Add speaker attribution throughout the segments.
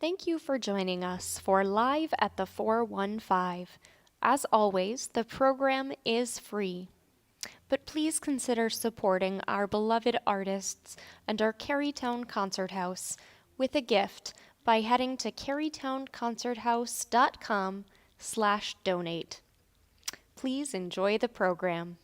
Speaker 1: Thank you for joining us for Live at the 415. As always, the program is free, but please consider supporting our beloved artists and our Carytown Concert House with a gift by heading to carytownconcerthouse.com/donate. Please enjoy the program.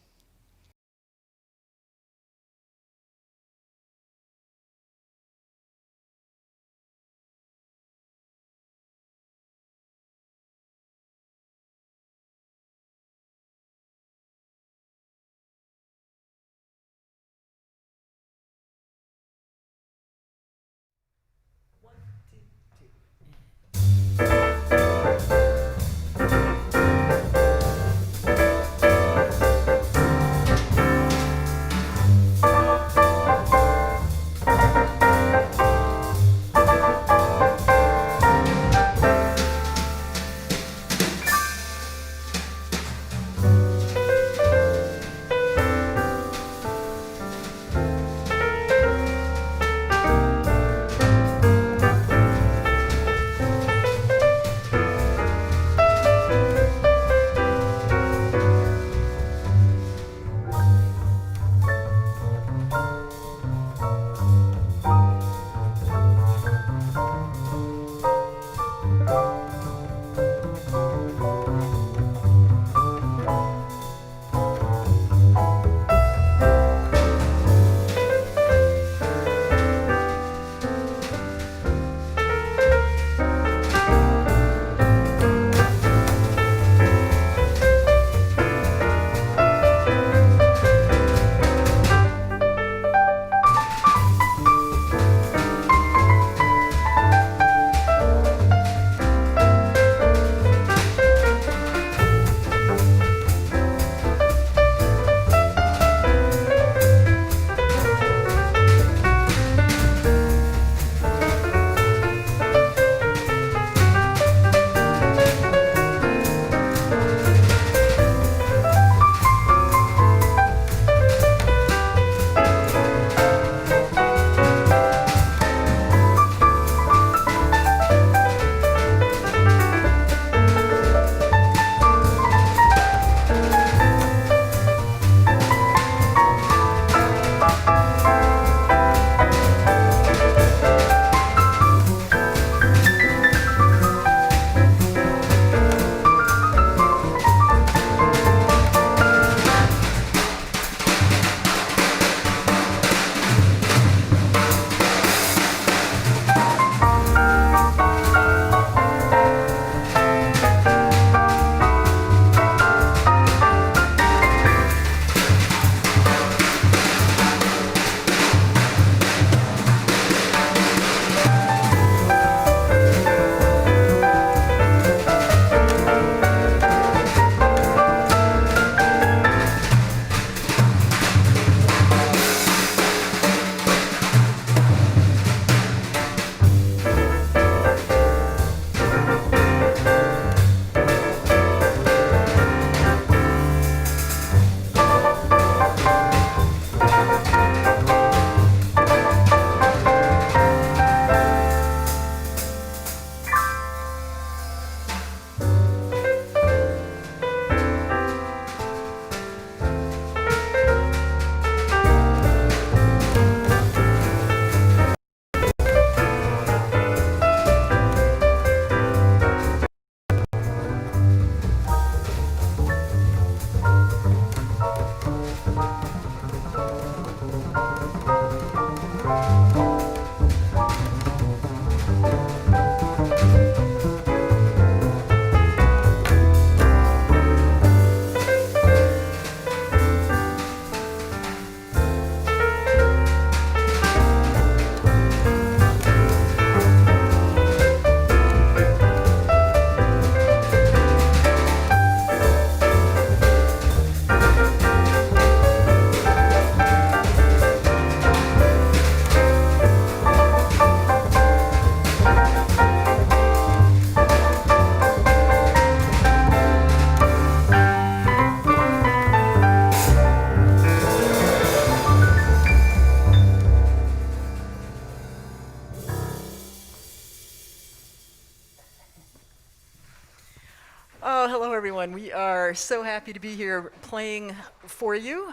Speaker 2: Oh, hello everyone. We are so happy to be here playing for you,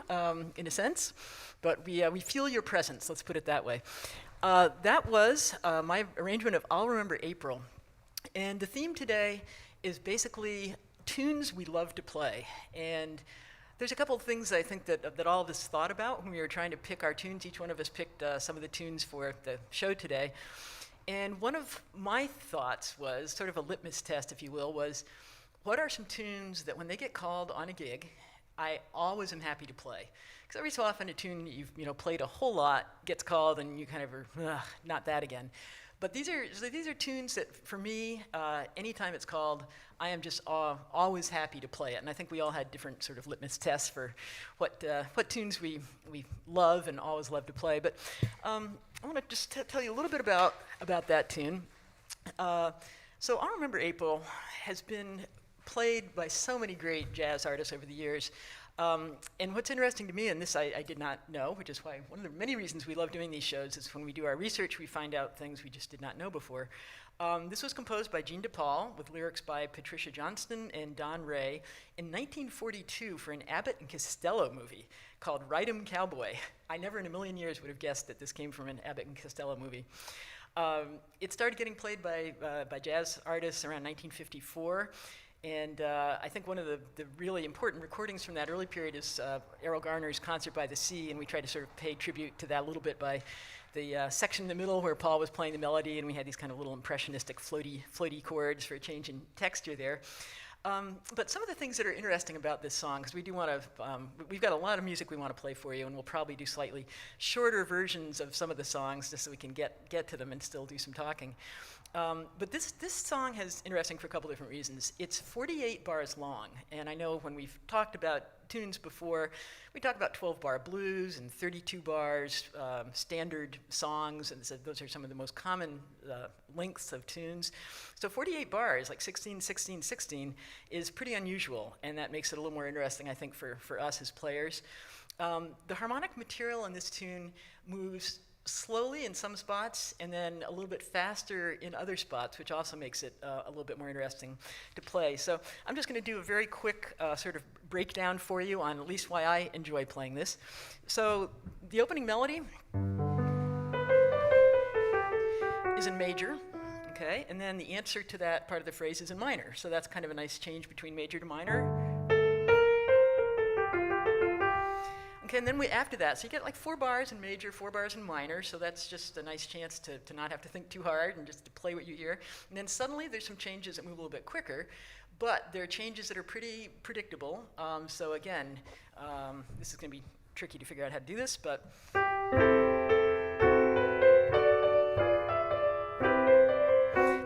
Speaker 2: in a sense, but we feel your presence, let's put it that way. That was my arrangement of I'll Remember April. And the theme today is basically tunes we love to play. And there's a couple of things I think that all of us thought about when we were trying to pick our tunes. Each one of us picked some of the tunes for the show today. And one of my thoughts was, sort of a litmus test, if you will, was what are some tunes that when they get called on a gig, I always am happy to play? Because every so often a tune you've played a whole lot gets called and you kind of are, not that again. But these are tunes that, for me, anytime it's called, I am just always happy to play it. And I think we all had different sort of litmus tests for what tunes we love and always love to play. But I want to just tell you a little bit about that tune. So I'll Remember April has been played by so many great jazz artists over the years. And what's interesting to me, and this I did not know, which is why one of the many reasons we love doing these shows is when we do our research, we find out things we just did not know before. This was composed by Jean DePaul with lyrics by Patricia Johnston and Don Ray in 1942 for an Abbott and Costello movie called Ride 'Em Cowboy. I never in a million years would have guessed that this came from an Abbott and Costello movie. It started getting played by jazz artists around 1954. And I think one of the really important recordings from that early period is Errol Garner's Concert by the Sea, and we tried to sort of pay tribute to that a little bit by the section in the middle where Paul was playing the melody, and we had these kind of little impressionistic floaty chords for a change in texture there. But some of the things that are interesting about this song, because we do want to, we've got a lot of music we want to play for you, and we'll probably do slightly shorter versions of some of the songs just so we can get to them and still do some talking. But this song is interesting for a couple different reasons. It's 48 bars long, and I know when we've talked about tunes before, we talk about 12-bar blues and 32 bars, standard songs, and so those are some of the most common lengths of tunes. So 48 bars, like 16, 16, 16, is pretty unusual, and that makes it a little more interesting, I think, for us as players. The harmonic material in this tune moves slowly in some spots and then a little bit faster in other spots, which also makes it a little bit more interesting to play. So I'm just going to do a very quick sort of breakdown for you on at least why I enjoy playing this. So the opening melody is in major, okay, and then the answer to that part of the phrase is in minor. So that's kind of a nice change between major to minor. Okay, and then after that, so you get like 4 bars in major, 4 bars in minor, so that's just a nice chance to not have to think too hard and just to play what you hear. And then suddenly there's some changes that move a little bit quicker, but they're changes that are pretty predictable. So again, this is going to be tricky to figure out how to do this, but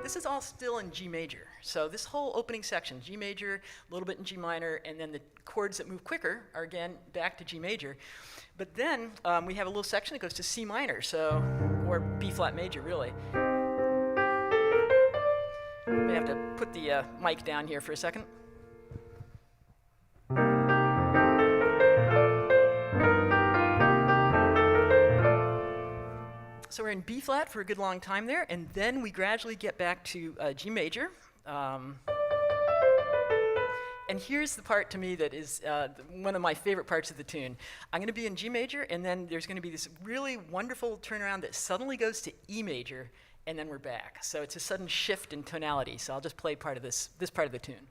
Speaker 2: this is all still in G major. So this whole opening section, G major, a little bit in G minor, and then the chords that move quicker are again back to G major. But then we have a little section that goes to C minor, so, or B flat major, really. May have to put the mic down here for a second. So we're in B flat for a good long time there, and then we gradually get back to G major. And here's the part to me that is one of my favorite parts of the tune. I'm going to be in G major, and then there's going to be this really wonderful turnaround that suddenly goes to E major, and then we're back. So it's a sudden shift in tonality. So I'll just play part of this part of the tune.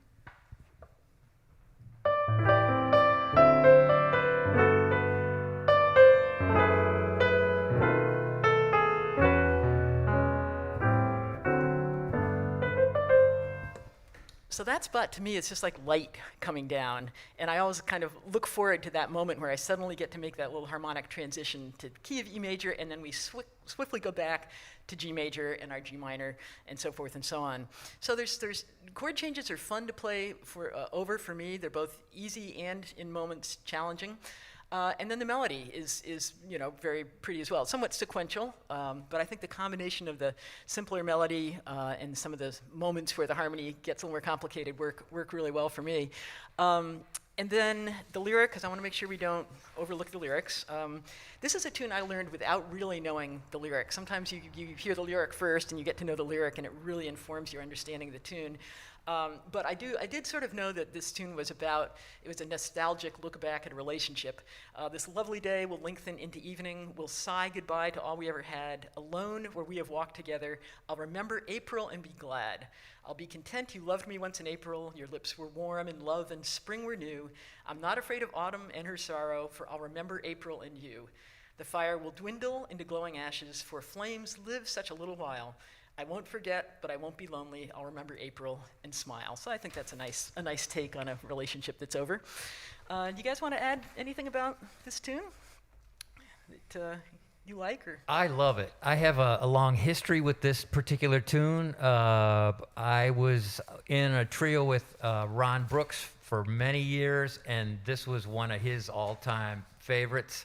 Speaker 2: So that spot, to me, is just like light coming down. And I always kind of look forward to that moment where I suddenly get to make that little harmonic transition to key of E major, and then we swiftly go back to G major and our G minor, and so forth and so on. So there's chord changes are fun to play over for me. They're both easy and, in moments, challenging. And then the melody is very pretty as well. It's somewhat sequential, but I think the combination of the simpler melody and some of the moments where the harmony gets a little more complicated work really well for me. And then the lyric, because I want to make sure we don't overlook the lyrics. This is a tune I learned without really knowing the lyric. Sometimes you hear the lyric first and you get to know the lyric and it really informs your understanding of the tune. But I did sort of know that this tune was it was a nostalgic look back at a relationship. This lovely day will lengthen into evening. We'll sigh goodbye to all we ever had. Alone where we have walked together. I'll remember April and be glad. I'll be content you loved me once in April. Your lips were warm and love and spring were new. I'm not afraid of autumn and her sorrow, for I'll remember April and you. The fire will dwindle into glowing ashes, for flames live such a little while. I won't forget, but I won't be lonely. I'll remember April and smile. So I think that's a nice take on a relationship that's over. Do you guys want to add anything about this tune that you like? Or?
Speaker 3: I love it. I have a long history with this particular tune. I was in a trio with Ron Brooks for many years, and this was one of his all-time favorites.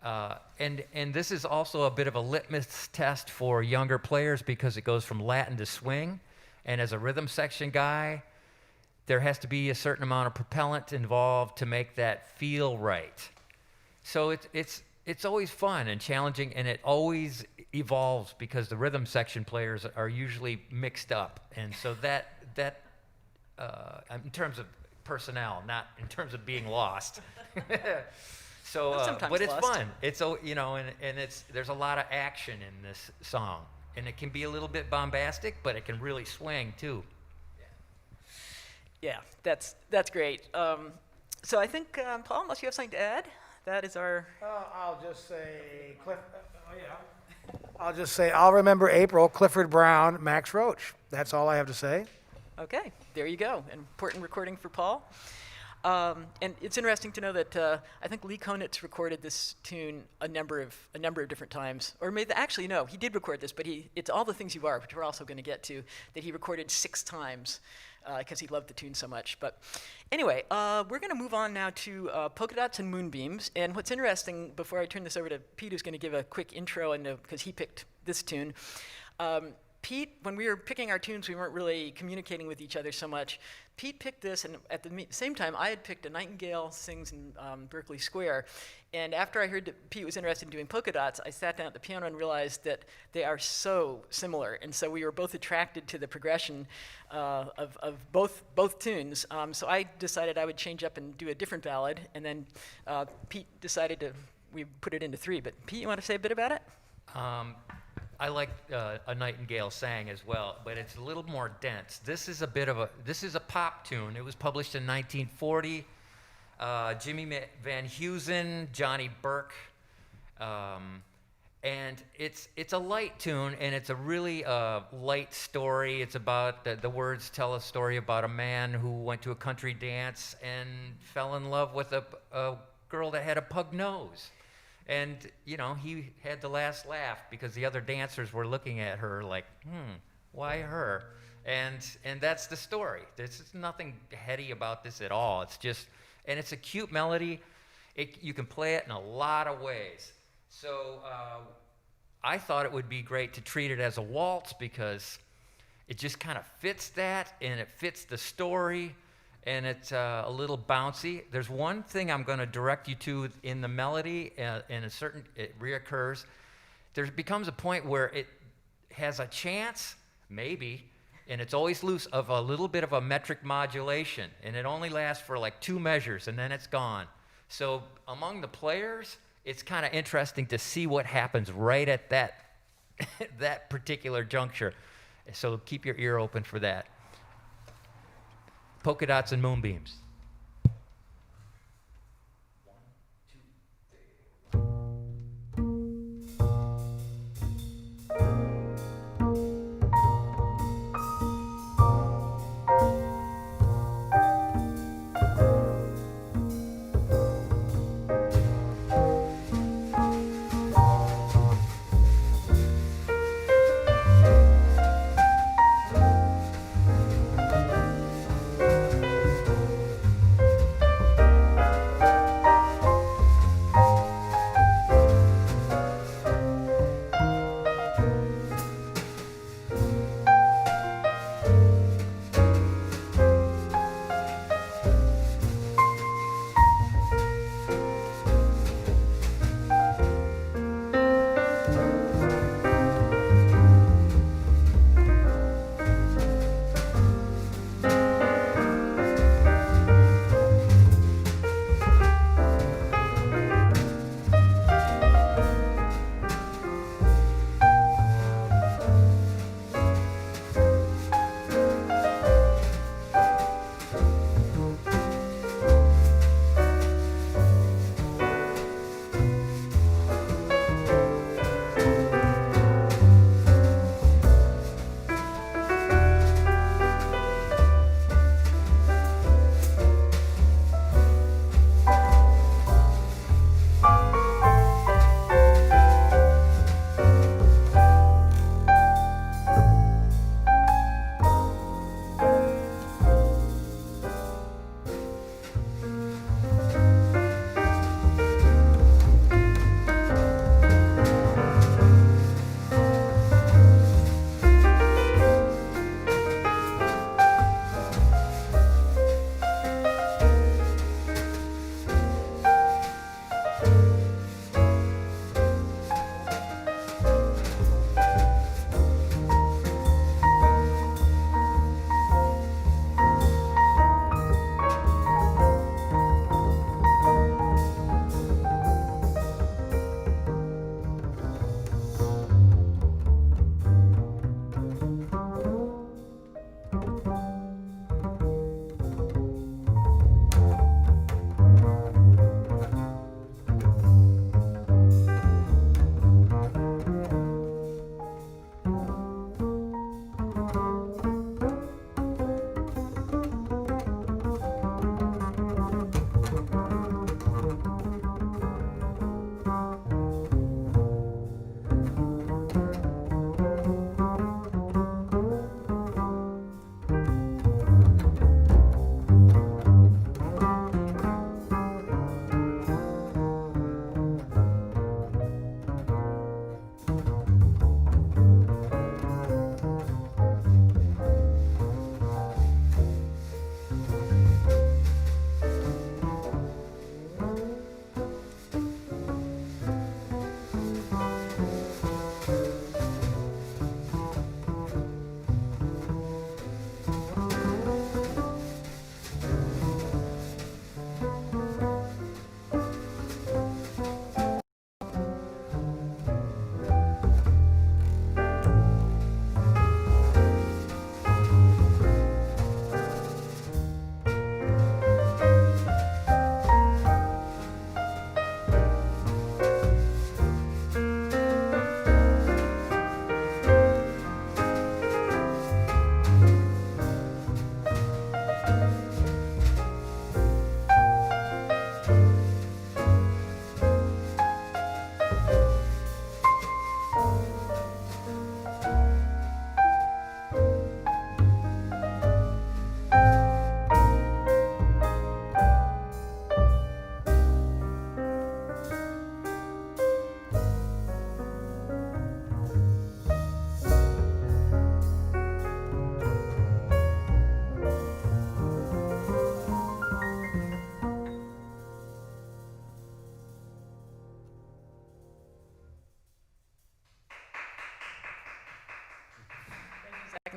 Speaker 3: And this is also a bit of a litmus test for younger players because it goes from Latin to swing. And as a rhythm section guy, there has to be a certain amount of propellant involved to make that feel right. So it's always fun and challenging, and it always evolves because the rhythm section players are usually mixed up. And so that in terms of personnel, not in terms of being lost. So, but it's
Speaker 2: lost.
Speaker 3: fun. It's and there's a lot of action in this song, and it can be a little bit bombastic, but it can really swing too.
Speaker 2: Yeah, that's great. So I think Paul, unless you have something to add, that is our.
Speaker 4: I'll just say I'll just say I'll remember April, Clifford Brown, Max Roach. That's all I have to say.
Speaker 2: Okay, there you go. An important recording for Paul. And it's interesting to know that I think Lee Konitz recorded this tune a number of different times, or maybe actually no, he did record this, but it's All the Things You Are, which we're also going to get to, that he recorded 6 times because he loved the tune so much. But anyway, we're going to move on now to Polka Dots and Moonbeams. And what's interesting, before I turn this over to Pete, who's going to give a quick intro, and because he picked this tune. Pete, when we were picking our tunes, we weren't really communicating with each other so much. Pete picked this, and at the same time, I had picked A Nightingale Sings in Berkeley Square. And after I heard that Pete was interested in doing polka dots, I sat down at the piano and realized that they are so similar. And so we were both attracted to the progression of both tunes. So I decided I would change up and do a different ballad, and then Pete decided we put it into 3. But Pete, you want to say a bit about it?
Speaker 3: I like A Nightingale Sang as well, but it's a little more dense. This is a pop tune. It was published in 1940. Jimmy Van Heusen, Johnny Burke, and it's a light tune, and it's a really light story. It's about the words tell a story about a man who went to a country dance and fell in love with a girl that had a pug nose. And, he had the last laugh because the other dancers were looking at her like, why her? And that's the story. There's nothing heady about this at all. It's just, and it's a cute melody. You can play it in a lot of ways. So I thought it would be great to treat it as a waltz because it just kind of fits that, and it fits the story. And it's a little bouncy. There's one thing I'm going to direct you to in the melody, and it reoccurs. There becomes a point where it has a chance, maybe, and it's always loose, of a little bit of a metric modulation, and it only lasts for like 2 measures, and then it's gone. So among the players, it's kind of interesting to see what happens right at that particular juncture. So keep your ear open for that. Polka Dots and Moonbeams.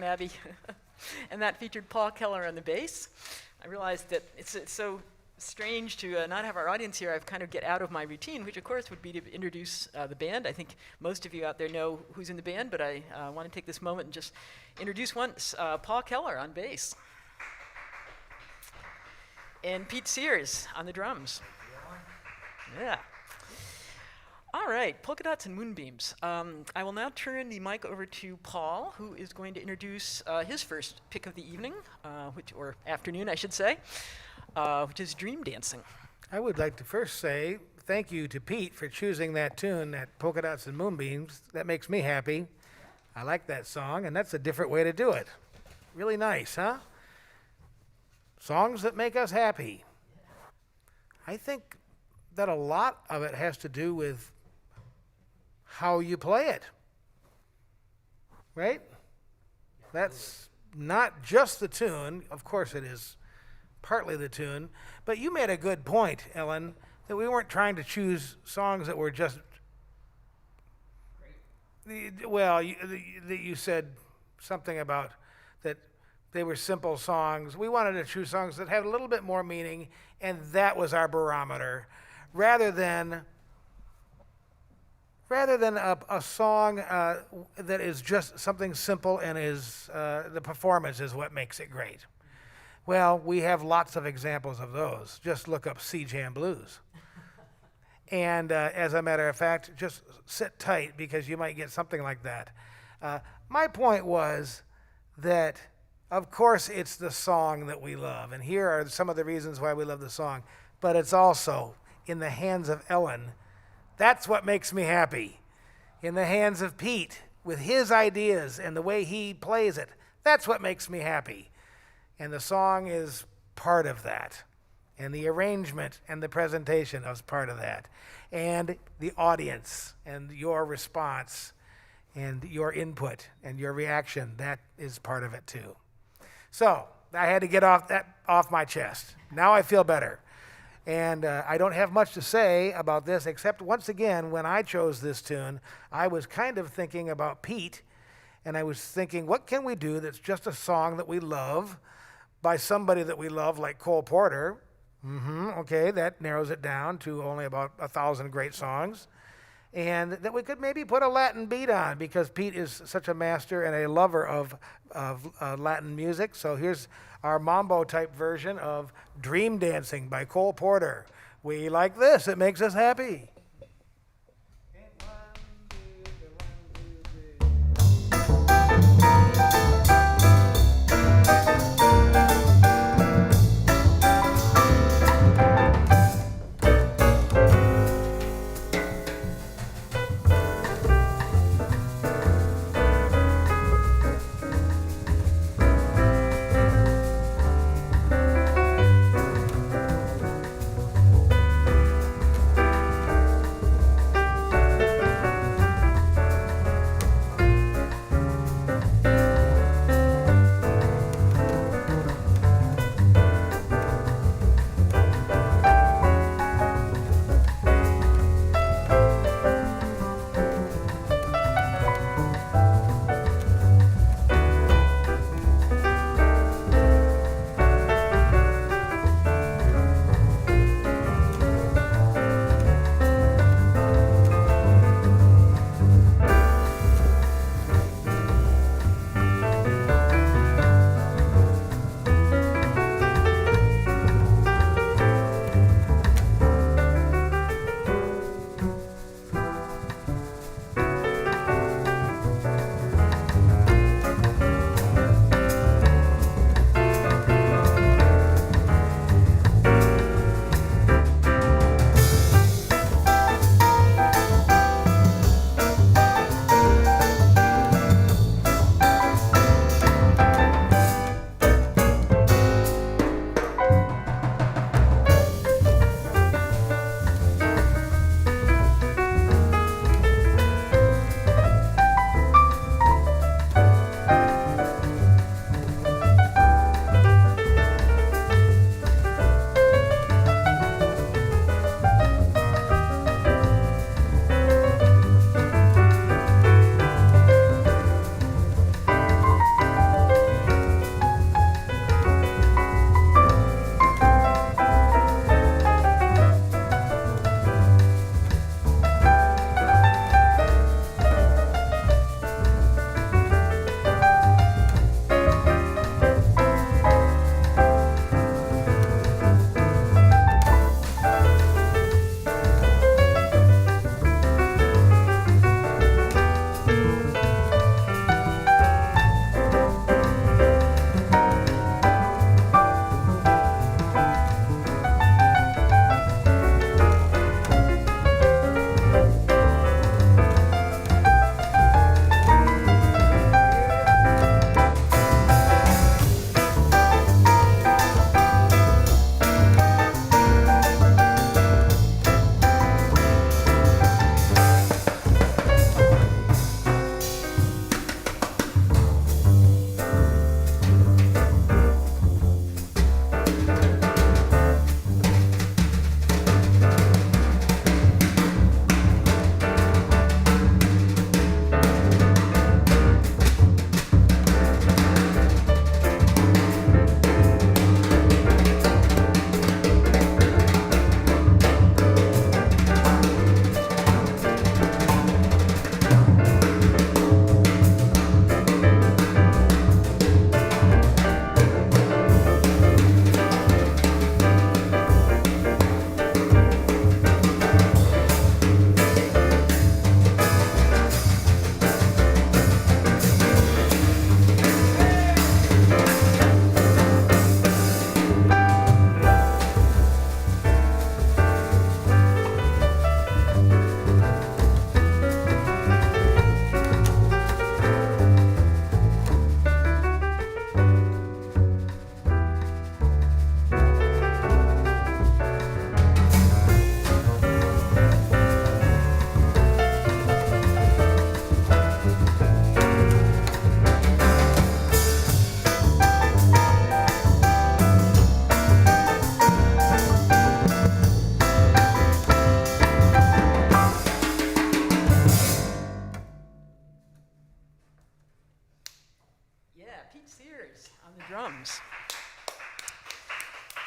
Speaker 2: welcome Abby. And that featured Paul Keller on the bass. I realized that it's so strange to not have our audience here. I've kind of get out of my routine, which of course would be to introduce the band. I think most of you out there know who's in the band, but I want to take this moment and just introduce once Paul Keller on bass. And Pete Siers on the drums. Yeah. All right, Polka Dots and Moonbeams. I will now turn the mic over to Paul, who is going to introduce his first pick of the evening, or afternoon, I should say, which is Dream Dancing.
Speaker 4: I would like to first say thank you to Pete for choosing that tune, that Polka Dots and Moonbeams. That makes me happy. I like that song, and that's a different way to do it. Really nice, huh? Songs that make us happy. I think that a lot of it has to do with how you play it, right? That's not just the tune. Of course it is partly the tune, but you made a good point, Ellen, that we weren't trying to choose songs that were just, well, you said something about that they were simple songs. We wanted to choose songs that had a little bit more meaning, and that was our barometer, rather than a song that is just something simple and is the performance is what makes it great. Well, we have lots of examples of those. Just look up C Jam Blues. And as a matter of fact, just sit tight because you might get something like that. My point was that, of course, it's the song that we love. And here are some of the reasons why we love the song. But it's also in the hands of Ellen. That's what makes me happy. In the hands of Pete, with his ideas and the way he plays it, that's what makes me happy. And the song is part of that. And the arrangement and the presentation is part of that. And the audience and your response and your input and your reaction, that is part of it too. So I had to get off my chest. Now I feel better. And I don't have much to say about this, except once again, when I chose this tune, I was kind of thinking about Pete, and I was thinking, what can we do that's just a song that we love by somebody that we love, like Cole Porter? Okay, that narrows it down to only about 1,000 great songs. And that we could maybe put a Latin beat on, because Pete is such a master and a lover of Latin music. So here's our mambo-type version of Dream Dancing by Cole Porter. We like this. It makes us happy.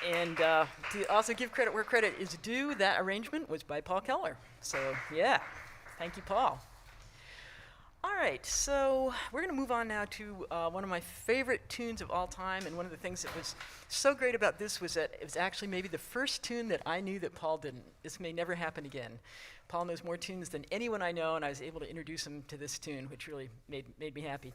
Speaker 2: And to also give credit where credit is due, that arrangement was by Paul Keller. So yeah, thank you, Paul. All right, so we're going to move on now to one of my favorite tunes of all time, and one of the things that was so great about this was that it was actually maybe the first tune that I knew that Paul didn't. This may never happen again. Paul knows more tunes than anyone I know, and I was able to introduce him to this tune, which really made me happy.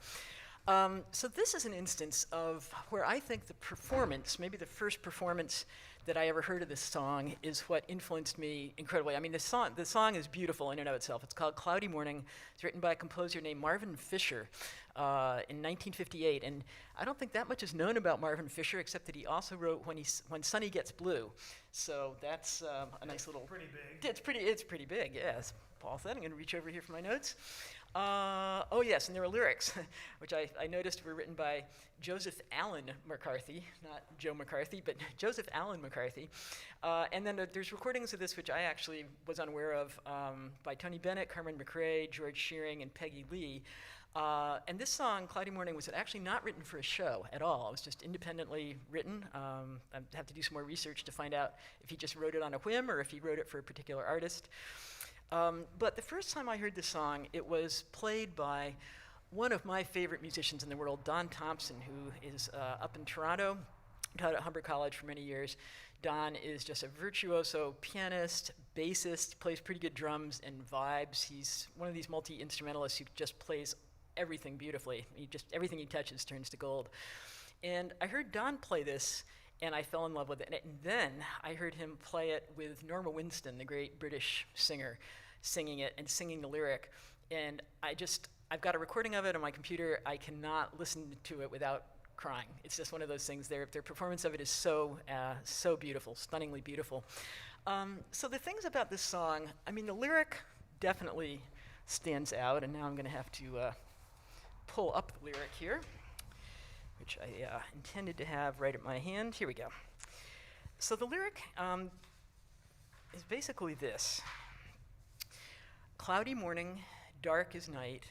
Speaker 2: So this is an instance of where I think the performance, maybe the first performance that I ever heard of this song, is what influenced me incredibly. I mean, the song is beautiful in and of itself. It's called Cloudy Morning. It's written by a composer named Marvin Fisher in 1958. And I don't think that much is known about Marvin Fisher, except that he also wrote When Sunny Gets Blue. So that's a nice little...
Speaker 4: Pretty big.
Speaker 2: It's pretty big, yes. Paul said, I'm going to reach over here for my notes. Oh yes, and there were lyrics, which I noticed were written by Joseph Allen McCarthy, not Joe McCarthy, but Joseph Allen McCarthy. And then there's recordings of this, which I actually was unaware of, by Tony Bennett, Carmen McRae, George Shearing, and Peggy Lee. And this song, Cloudy Morning, was actually not written for a show at all. It was just independently written. I'd have to do some more research to find out if he just wrote it on a whim or if he wrote it for a particular artist. But the first time I heard this song, it was played by one of my favorite musicians in the world, Don Thompson, who is up in Toronto, taught at Humber College for many years. Don is just a virtuoso pianist, bassist, plays pretty good drums and vibes. He's one of these multi-instrumentalists who just plays everything beautifully. Everything he touches turns to gold. And I heard Don play this, and I fell in love with it. And then I heard him play it with Norma Winston, the great British singer, singing it and singing the lyric. And I've got a recording of it on my computer. I cannot listen to it without crying. It's just one of those things. Their performance of it is so beautiful, stunningly beautiful. So the things about this song, I mean, the lyric definitely stands out. And now I'm going to have to pull up the lyric here, which I intended to have right at my hand. Here we go. So the lyric is basically this. Cloudy morning, dark as night,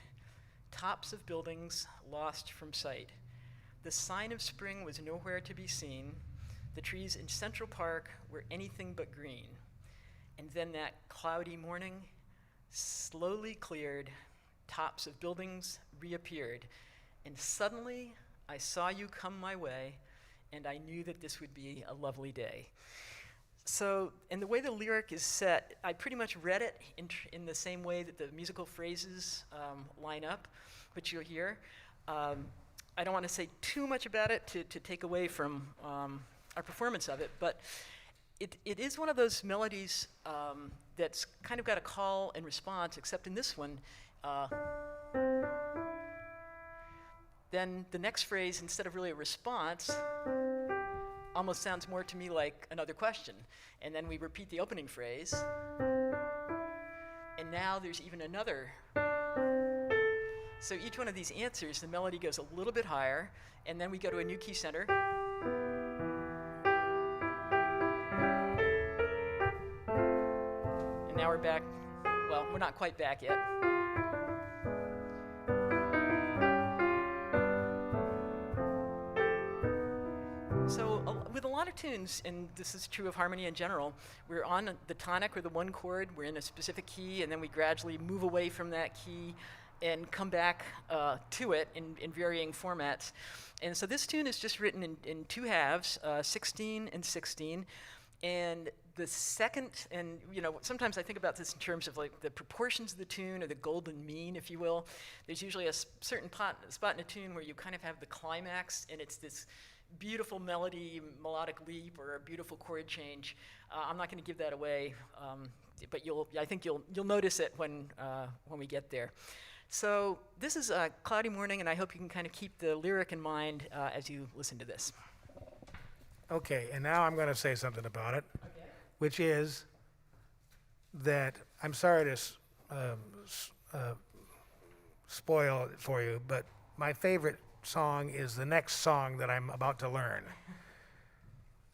Speaker 2: tops of buildings lost from sight. The sign of spring was nowhere to be seen. The trees in Central Park were anything but green. And then that cloudy morning slowly cleared, tops of buildings reappeared, and suddenly I saw you come my way, and I knew that this would be a lovely day. So, and the way the lyric is set, I pretty much read it in the same way that the musical phrases line up, which you'll hear. I don't want to say too much about it to take away from our performance of it, but it is one of those melodies that's kind of got a call and response, except in this one, then the next phrase, instead of really a response, almost sounds more to me like another question. And then we repeat the opening phrase. And now there's even another. So each one of these answers, the melody goes a little bit higher, and then we go to a new key center. And now we're back. Well, we're not quite back yet. So with a lot of tunes, and this is true of harmony in general, we're on the tonic or the one chord, we're in a specific key, and then we gradually move away from that key and come back to it in varying formats. And so this tune is just written in two halves, 16 and 16. And the second, and sometimes I think about this in terms of like the proportions of the tune or the golden mean, if you will. There's usually a certain spot in a tune where you kind of have the climax, and it's this beautiful melody, melodic leap, or a beautiful chord change. I'm not going to give that away, but I think you'll notice it when we get there. So this is a Cloudy Morning, and I hope you can kind of keep the lyric in mind as you listen to this.
Speaker 4: Okay, and now I'm going to say something about it, which is that I'm sorry to spoil it for you, but my favorite song is the next song that I'm about to learn.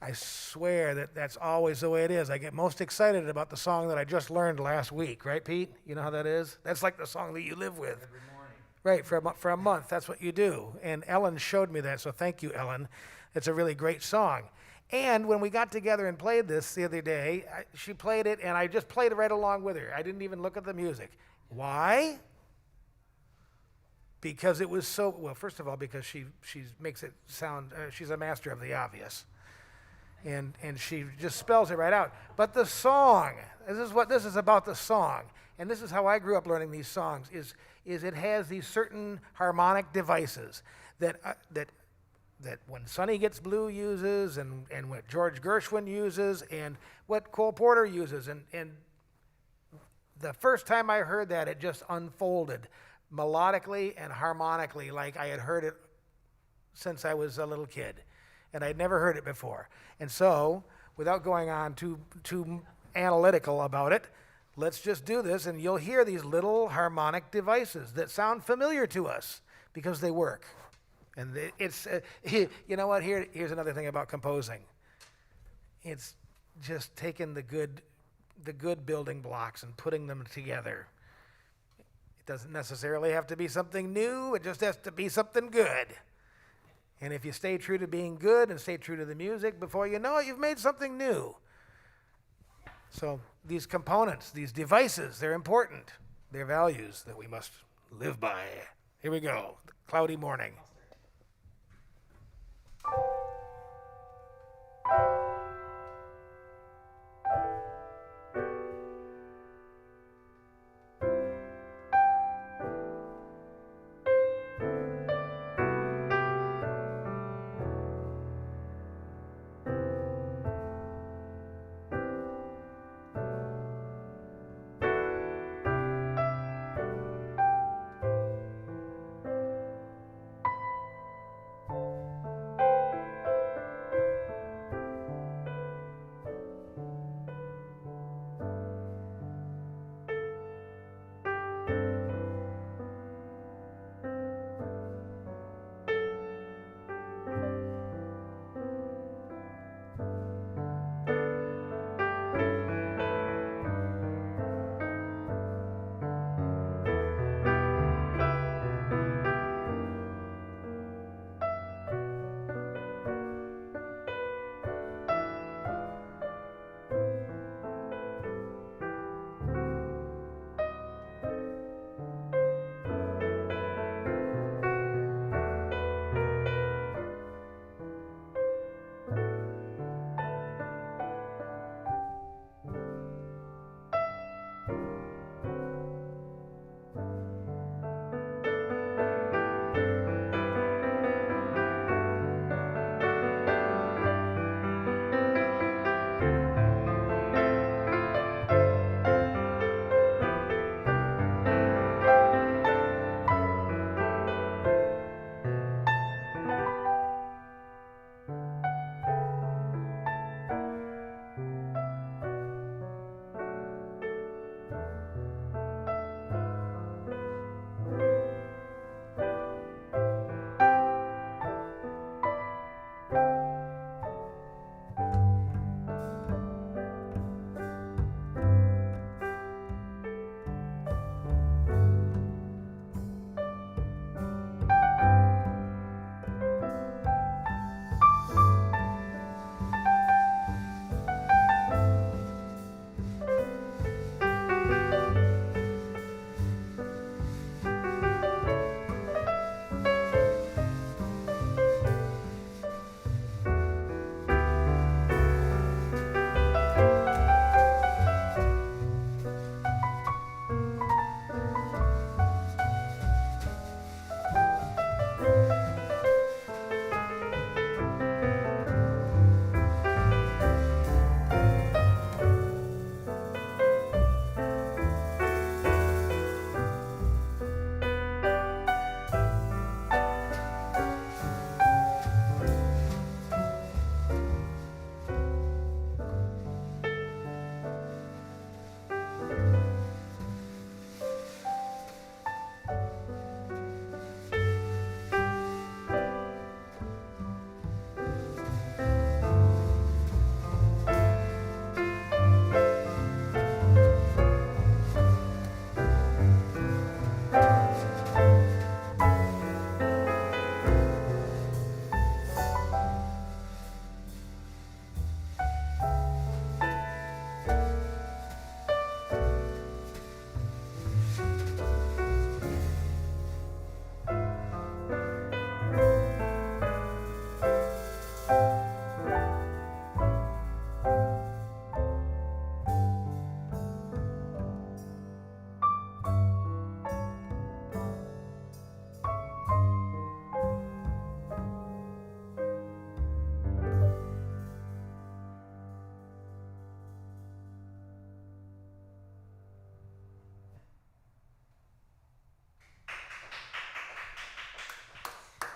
Speaker 4: I swear that's always the way it is. I get most excited about the song that I just learned last week, right, Pete? You know how that is? That's like the song that you live with.
Speaker 3: Every morning.
Speaker 4: Right, for a month, that's what you do. And Ellen showed me that, so thank you, Ellen. It's a really great song. And when we got together and played this the other day, she played it, and I just played it right along with her. I didn't even look at the music. Why? Because it was so, well, first of all, because she makes it sound, she's a master of the obvious. And she just spells it right out. But the song, this is about the song. And this is how I grew up learning these songs, is it has these certain harmonic devices that when Sonny Gets Blue uses, and what George Gershwin uses, and what Cole Porter uses. And the first time I heard that, it just unfolded melodically and harmonically like I had heard it since I was a little kid. And I'd never heard it before. And so, without going on too analytical about it, let's just do this, and you'll hear these little harmonic devices that sound familiar to us because they work. And it's, you know what, here's another thing about composing. It's just taking the good building blocks and putting them together. It doesn't necessarily have to be something new, it just has to be something good. And if you stay true to being good and stay true to the music, before you know it, you've made something new. So these components, these devices, they're important. They're values that we must live by. Here we go, Cloudy Morning.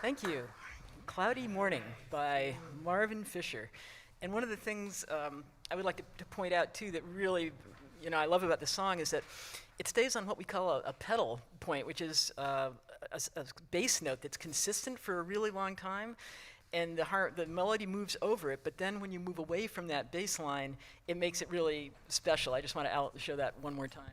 Speaker 2: Thank you. Cloudy Morning by Marvin Fisher. And one of the things I would like to point out too that really, I love about the song is that it stays on what we call a pedal point, which is a bass note that's consistent for a really long time. And the melody moves over it, but then when you move away from that bass line, it makes it really special. I just want to show that one more time.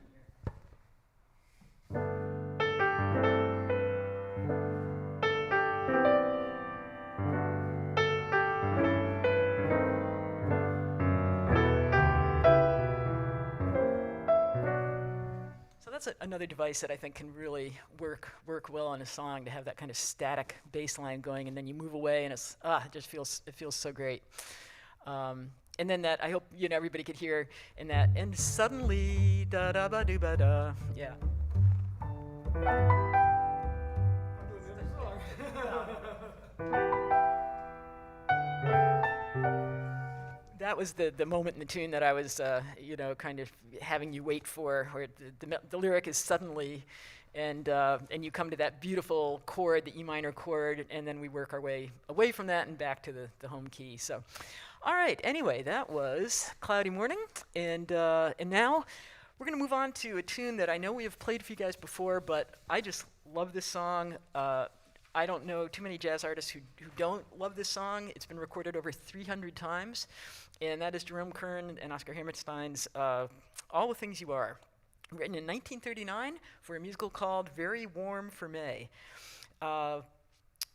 Speaker 2: That's another device that I think can really work well on a song, to have that kind of static bass line going, and then you move away, and it just feels so great. And then that, I hope everybody could hear in that, and suddenly da da ba do ba da, yeah. That was the moment in the tune that I was, kind of having you wait for, where the lyric is suddenly, and you come to that beautiful chord, the E minor chord, and then we work our way away from that and back to the home key. So, all right. Anyway, that was Cloudy Morning, and now we're going to move on to a tune that I know we have played for you guys before, but I just love this song. I don't know too many jazz artists who don't love this song. It's been recorded over 300 times, and that is Jerome Kern and Oscar Hammerstein's All the Things You Are, written in 1939 for a musical called Very Warm for May.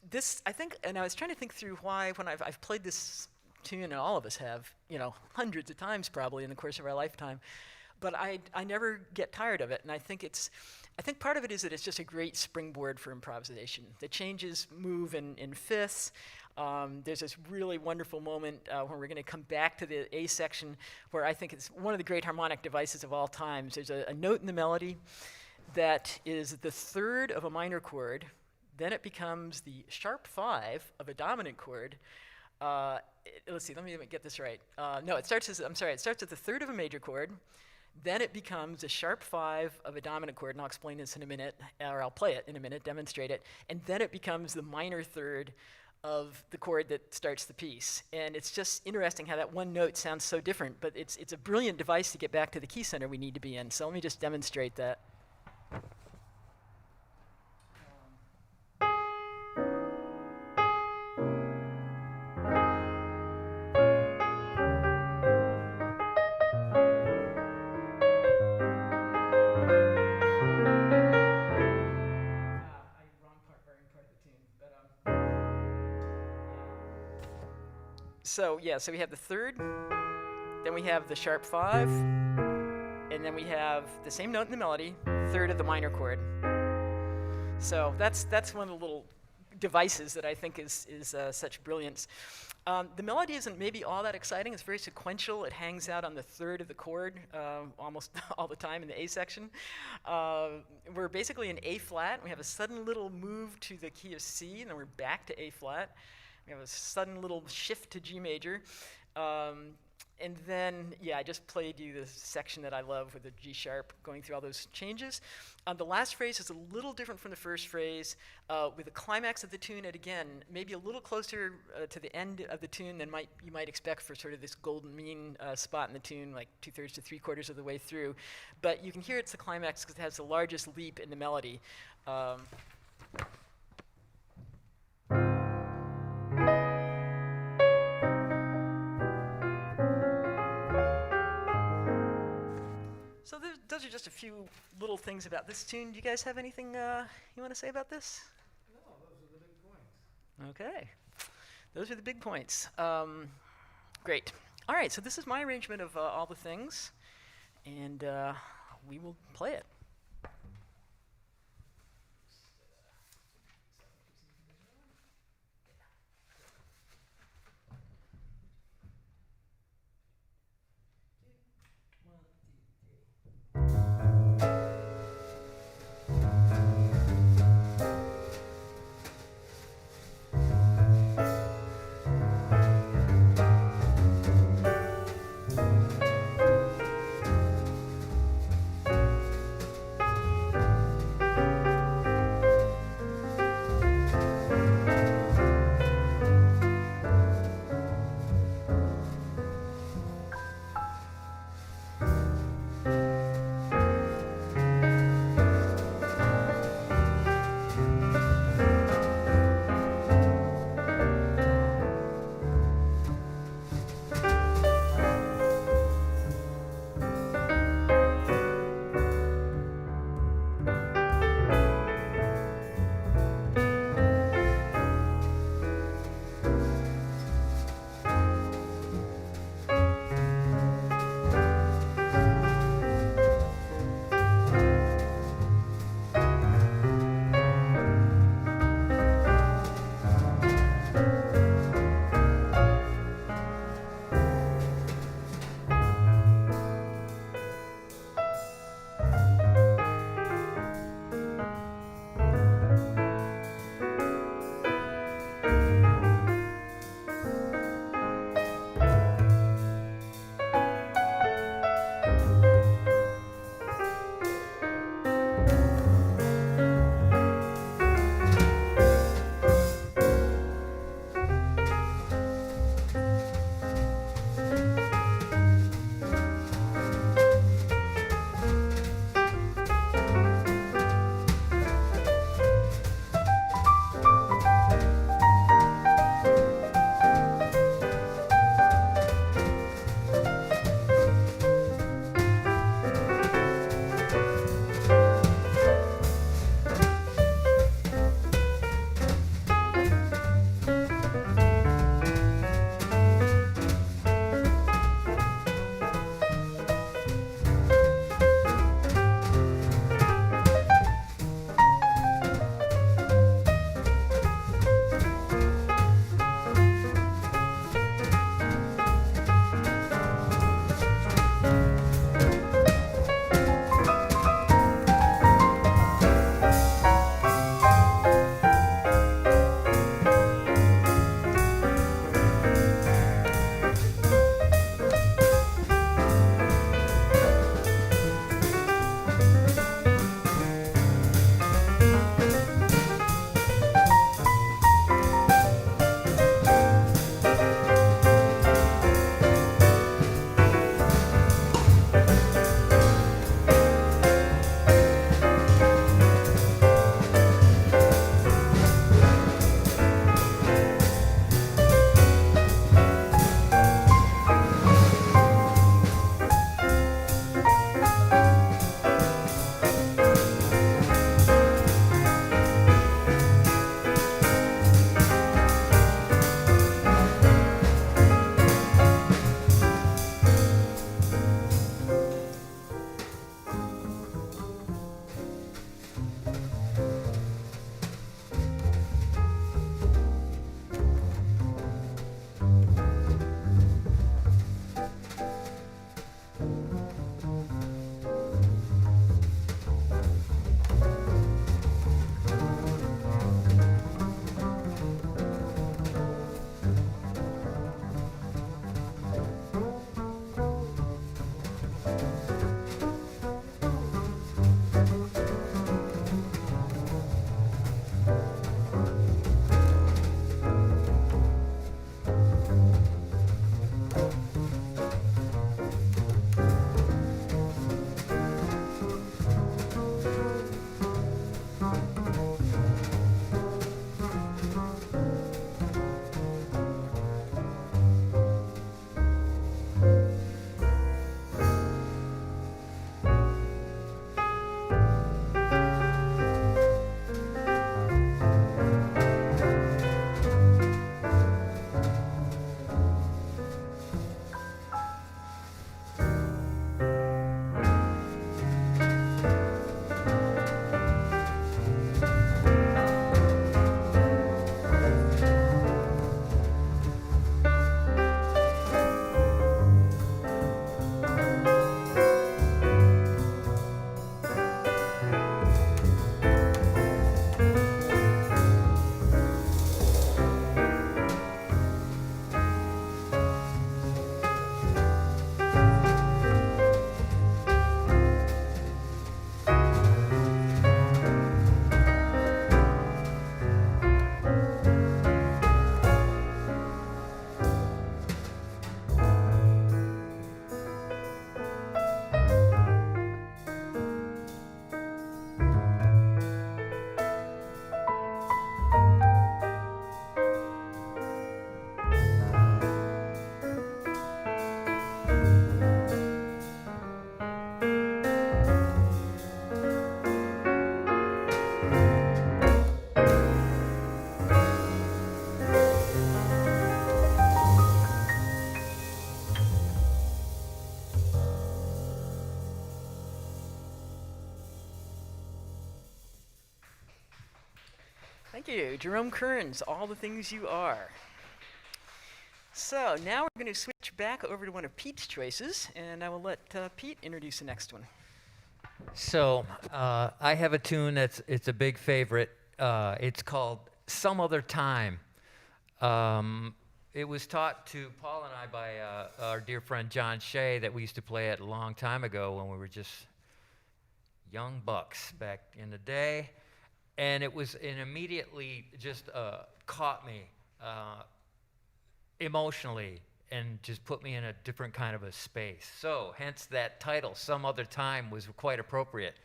Speaker 2: This, I think, and I was trying to think through why, when I've played this tune, and all of us have, hundreds of times probably in the course of our lifetime, but I never get tired of it, and I think part of it is that it's just a great springboard for improvisation. The changes move in fifths. There's this really wonderful moment when we're going to come back to the A section, where I think it's one of the great harmonic devices of all times. There's a note in the melody that is the third of a minor chord. Then it becomes the sharp 5 of a dominant chord. Let's see, let me get this right. No, it starts as the third of a major chord. Then it becomes a sharp 5 of a dominant chord, and I'll explain this in a minute, or I'll play it in a minute, demonstrate it. And then it becomes the minor third of the chord that starts the piece. And it's just interesting how that one note sounds so different, but it's a brilliant device to get back to the key center we need to be in. So let me just demonstrate that. So we have the third, then we have the sharp 5, and then we have the same note in the melody, third of the minor chord. So that's one of the little devices that I think is such brilliance. The melody isn't maybe all that exciting. It's very sequential. It hangs out on the third of the chord almost all the time in the A section. We're basically in A flat. We have a sudden little move to the key of C, and then we're back to A flat. We have a sudden little shift to G major. And then, I just played you the section that I love with the G sharp, going through all those changes. The last phrase is a little different from the first phrase, with the climax of the tune at, again, maybe a little closer to the end of the tune than you might expect for sort of this golden mean spot in the tune, like 2/3 to 3/4 of the way through. But you can hear it's the climax because it has the largest leap in the melody. So those are just a few little things about this tune. Do you guys have anything you want to say about this?
Speaker 4: No, those are the big points.
Speaker 2: Okay. Those are the big points. Great. All right, so this is my arrangement of all the things, and we will play it. Thank you, Jerome Kearns, All the Things You Are. So now we're going to switch back over to one of Pete's choices, and I will let Pete introduce the next one.
Speaker 3: So I have a tune it's a big favorite. It's called Some Other Time. It was taught to Paul and I by our dear friend John Shea that we used to play it a long time ago when we were just young bucks back in the day. And it immediately just caught me emotionally and just put me in a different kind of a space. So hence that title, Some Other Time, was quite appropriate.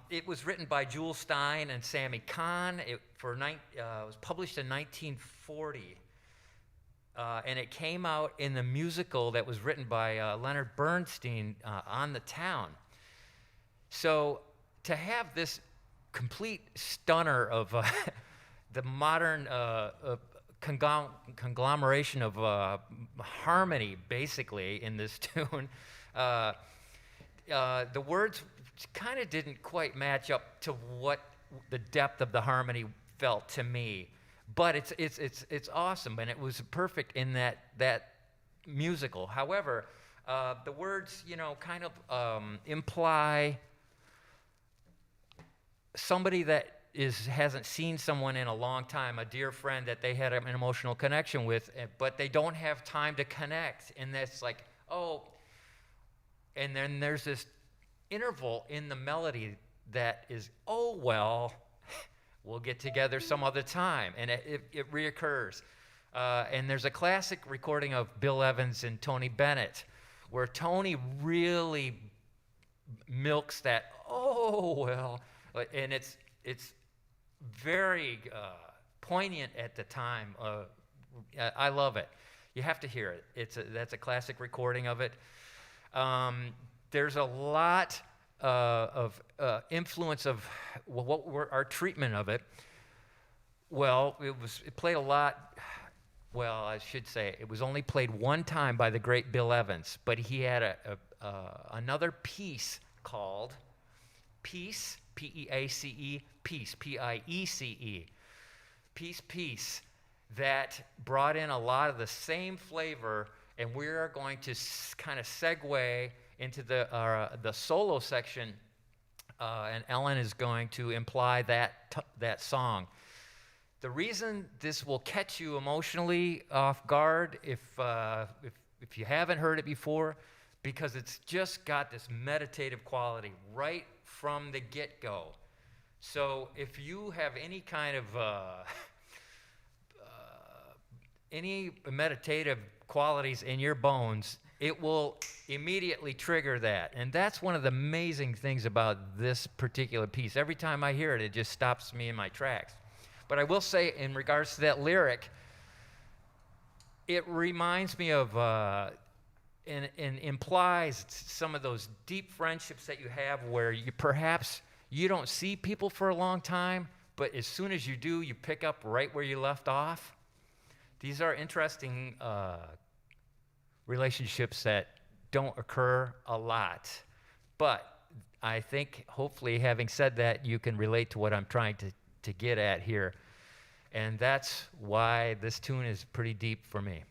Speaker 3: It was written by Jewel Stein and Sammy Kahn. It was published in 1940. And it came out in the musical that was written by Leonard Bernstein, On the Town. So to have this complete stunner of the modern conglomeration of harmony, basically, in this tune, the words kind of didn't quite match up to what the depth of the harmony felt to me. But it's awesome, and it was perfect in that musical. However, the words, kind of imply somebody that hasn't seen someone in a long time, a dear friend that they had an emotional connection with, but they don't have time to connect. And that's like, oh, and then there's this interval in the melody that is, oh, well, we'll get together some other time. And it reoccurs. And there's a classic recording of Bill Evans and Tony Bennett where Tony really milks that, oh, well, and it's very poignant at the time. I love it. You have to hear it. That's a classic recording of it. There's a lot of influence of our treatment of it. Well, it played a lot. Well, I should say it was only played one time by the great Bill Evans, but he had another piece called Peace, P-E-A-C-E, Peace, P-I-E-C-E, Peace, that brought in a lot of the same flavor, and we are going to kind of segue into the solo section, and Ellen is going to imply that song. The reason this will catch you emotionally off guard, if you haven't heard it before, because it's just got this meditative quality right from the get-go. So if you have any kind of any meditative qualities in your bones, it will immediately trigger that. And that's one of the amazing things about this particular piece. Every time I hear it, it just stops me in my tracks. But I will say, in regards to that lyric, it reminds me of and implies some of those deep friendships that you have where perhaps you don't see people for a long time, but as soon as you do, you pick up right where you left off. These are interesting relationships that don't occur a lot. But I think, hopefully, having said that, you can relate to what I'm trying to get at here. And that's why this tune is pretty deep for me.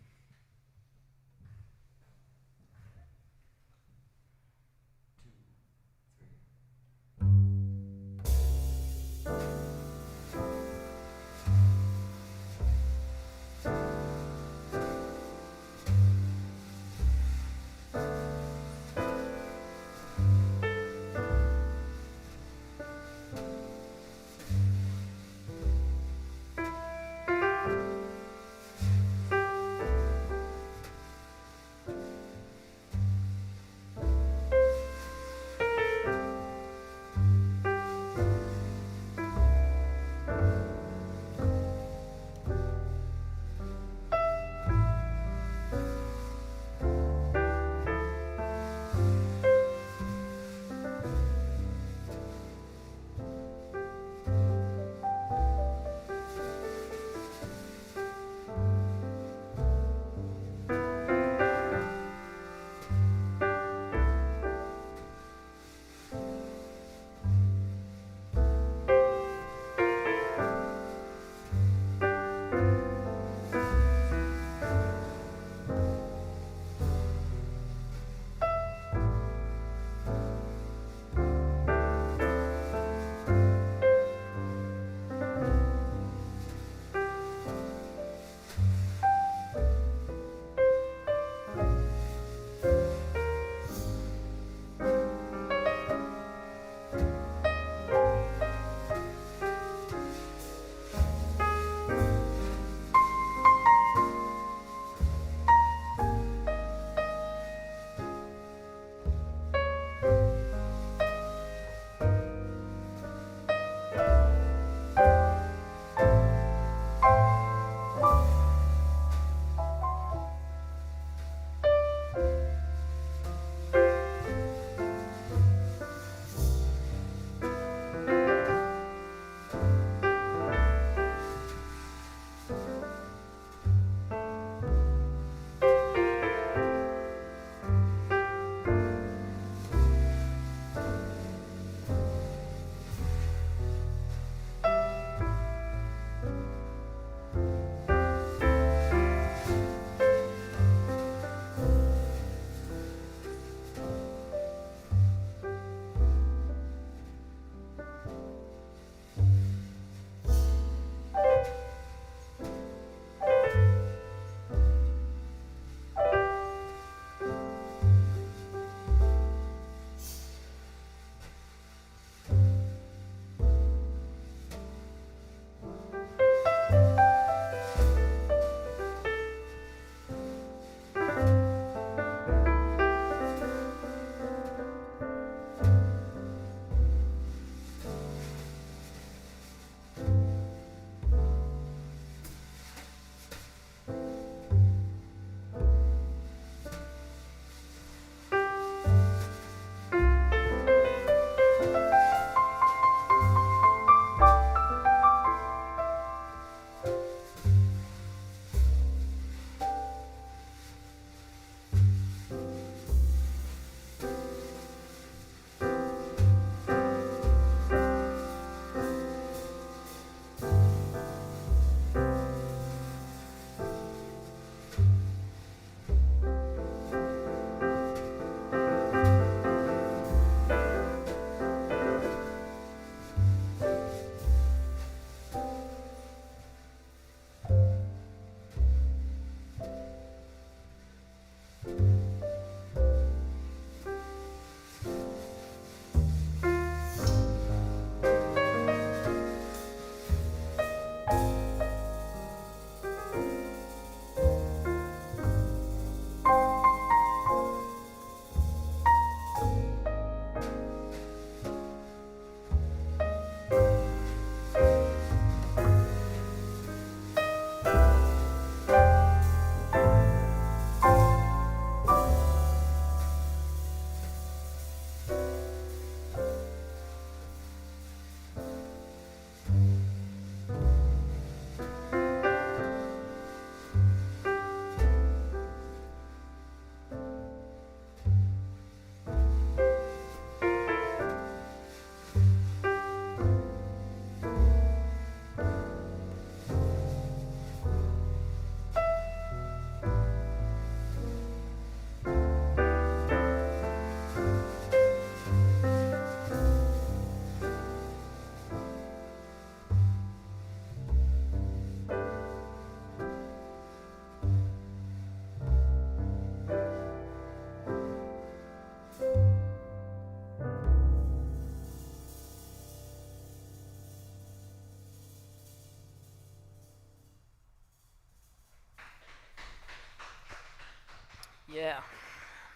Speaker 2: Yeah,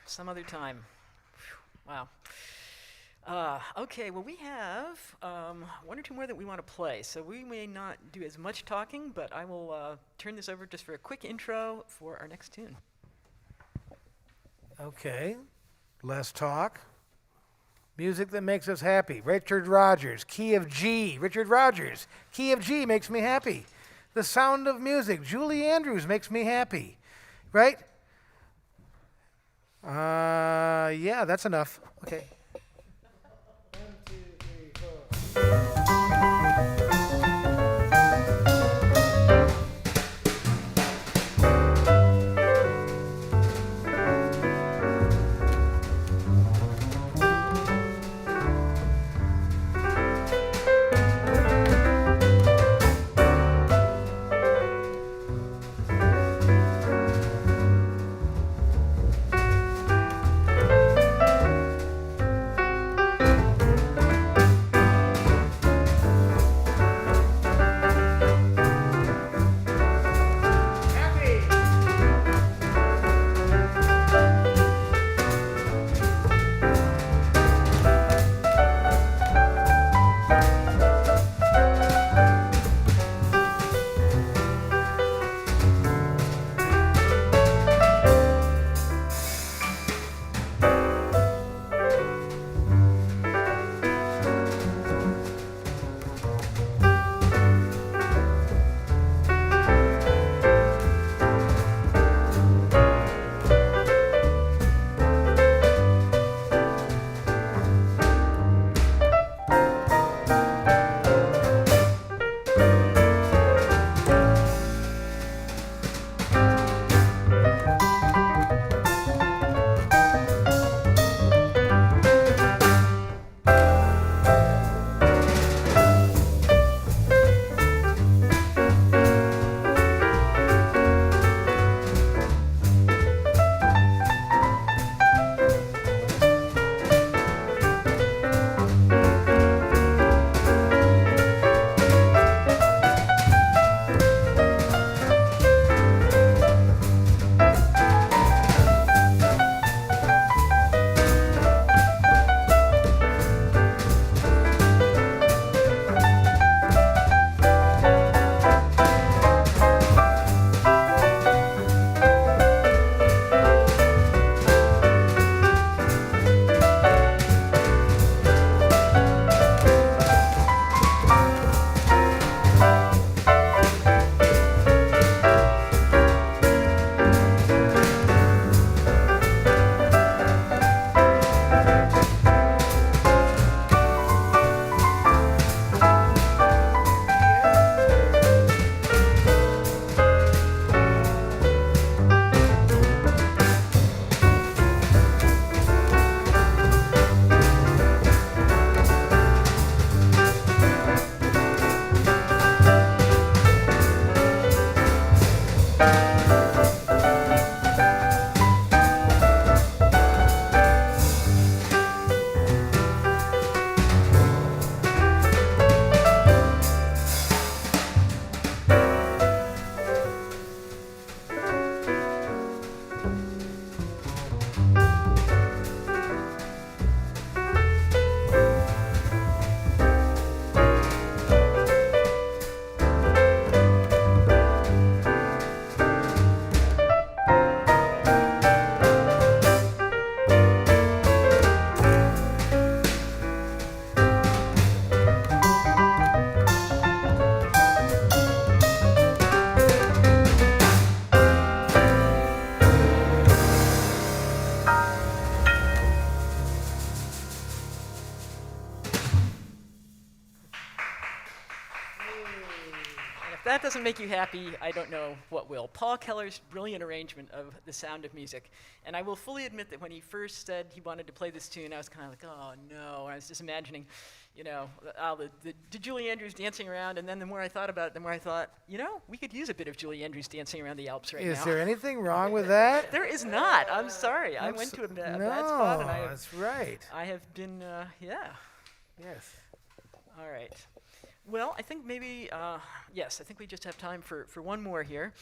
Speaker 2: some other time. Phew, wow. Okay, well, we have one or two more that we want to play, so we may not do as much talking, but I will turn this over just for a quick intro for our next tune.
Speaker 4: Okay, less talk. Music that makes us happy. Richard Rodgers, key of G. Richard Rodgers, key of G makes me happy. The Sound of Music. Julie Andrews makes me happy. Right? Yeah, that's enough. Okay. 1, 2, 3, 4.
Speaker 2: That doesn't make you happy, I don't know what will. Paul Keller's brilliant arrangement of The Sound of Music. And I will fully admit that when he first said he wanted to play this tune, I was kind of like, oh no. I was just imagining, you know, the Julie Andrews dancing around. And then the more I thought about it, the more I thought, you know, we could use a bit of Julie Andrews dancing around the Alps right now.
Speaker 4: Is there anything wrong with that?
Speaker 2: There is not. I'm sorry. I went to a bad spot. And
Speaker 4: that's right.
Speaker 2: I have been, yeah.
Speaker 4: Yes.
Speaker 2: All right. Well, I think maybe, yes, I think we just have time for one more here.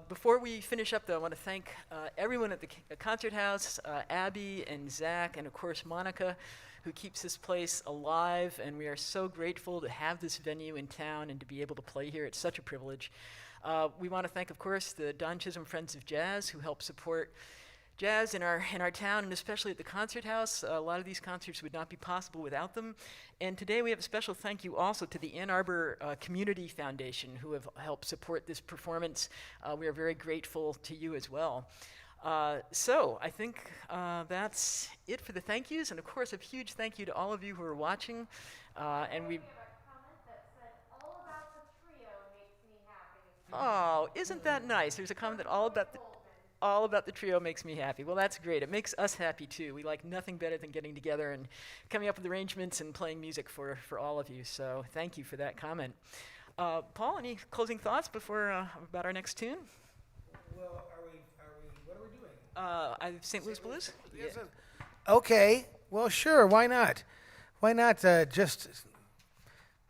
Speaker 2: Before we finish up, though, I want to thank everyone at the Concert House, Abby and Zach, and of course Monica, who keeps this place alive, and we are so grateful to have this venue in town and to be able to play here. It's such a privilege. We want to thank, of course, the Don Chisholm Friends of Jazz, who help support jazz in our town, and especially at the Concert House. A lot of these concerts would not be possible without them. And today we have a special thank you also to the Ann Arbor Community Foundation, who have helped support this performance. We are very grateful to you as well. So I think that's it for the thank yous, and of course a huge thank you to all of you who are watching. And we. Oh, isn't that nice? There's a comment that all about the trio makes me happy. Well, that's great. It makes us happy too. We like nothing better than getting together and coming up with arrangements and playing music for all of you. So thank you for that comment. Paul, any closing thoughts before about our next tune?
Speaker 4: Well, what are we doing?
Speaker 2: St. Louis Blues?
Speaker 4: Yes, okay, well, sure, why not? Why not just,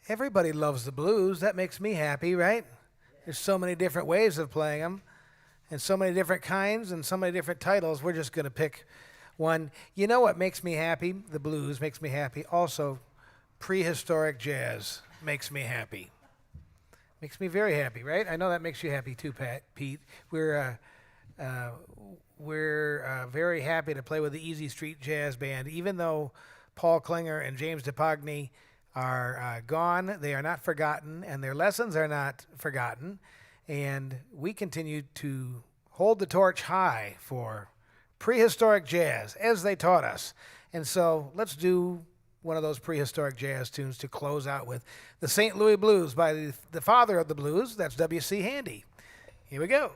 Speaker 4: everybody loves the blues. That makes me happy, right? There's so many different ways of playing them, and so many different kinds, and so many different titles. We're just going to pick one. You know what makes me happy? The blues makes me happy. Also, prehistoric jazz makes me happy. Makes me very happy, right? I know that makes you happy too, Pete. We're very happy to play with the Easy Street Jazz Band. Even though Paul Klinger and James DePogny are gone, they are not forgotten, and their lessons are not forgotten. And we continue to hold the torch high for prehistoric jazz, as they taught us. And so let's do one of those prehistoric jazz tunes to close out with the St. Louis Blues by the father of the blues, that's W.C. Handy. Here we go.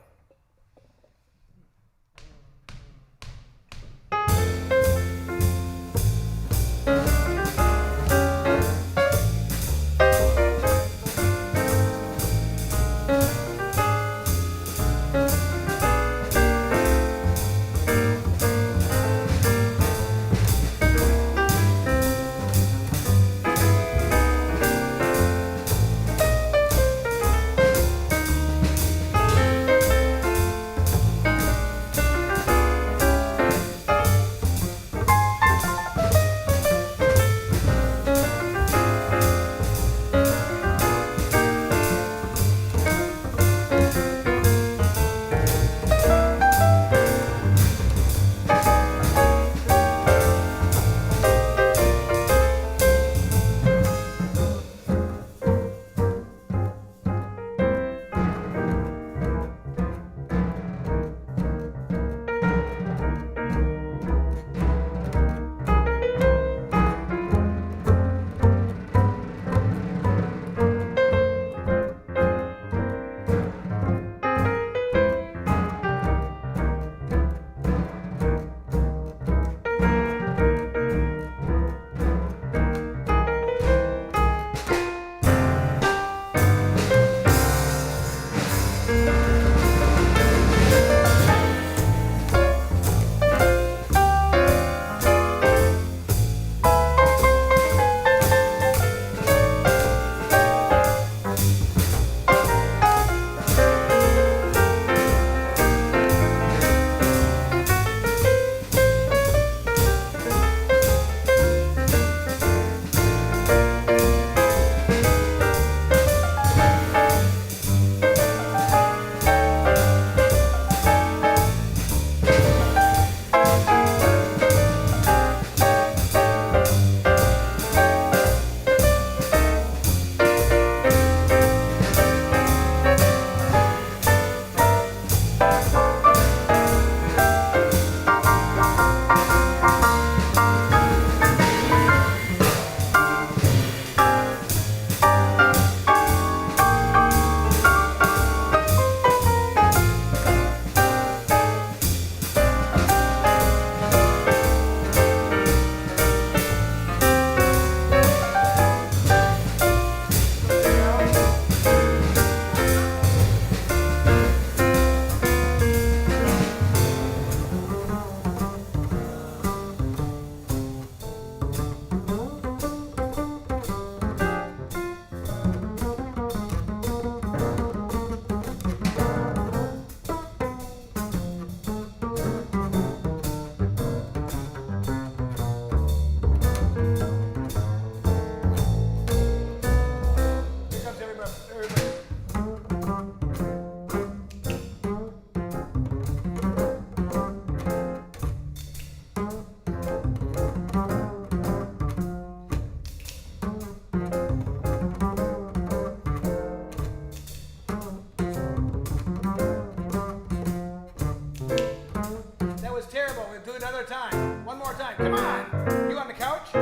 Speaker 4: was terrible. We'll do it another time. One more time. Come on. You on the couch?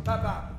Speaker 4: Bop, bop.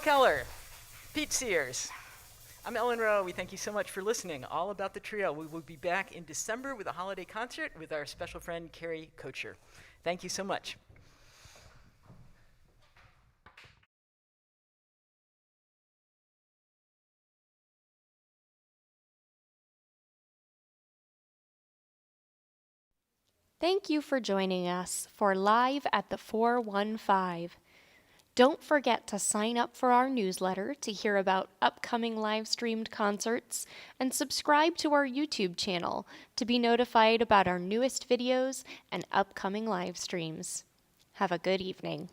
Speaker 2: Keller, Pete Siers. I'm Ellen Rowe. We thank you so much for listening. All About the Trio. We will be back in December with a holiday concert with our special friend, Carrie Kocher. Thank you so much.
Speaker 1: Thank you for joining us for Live at the 415. Don't forget to sign up for our newsletter to hear about upcoming live-streamed concerts and subscribe to our YouTube channel to be notified about our newest videos and upcoming live streams. Have a good evening.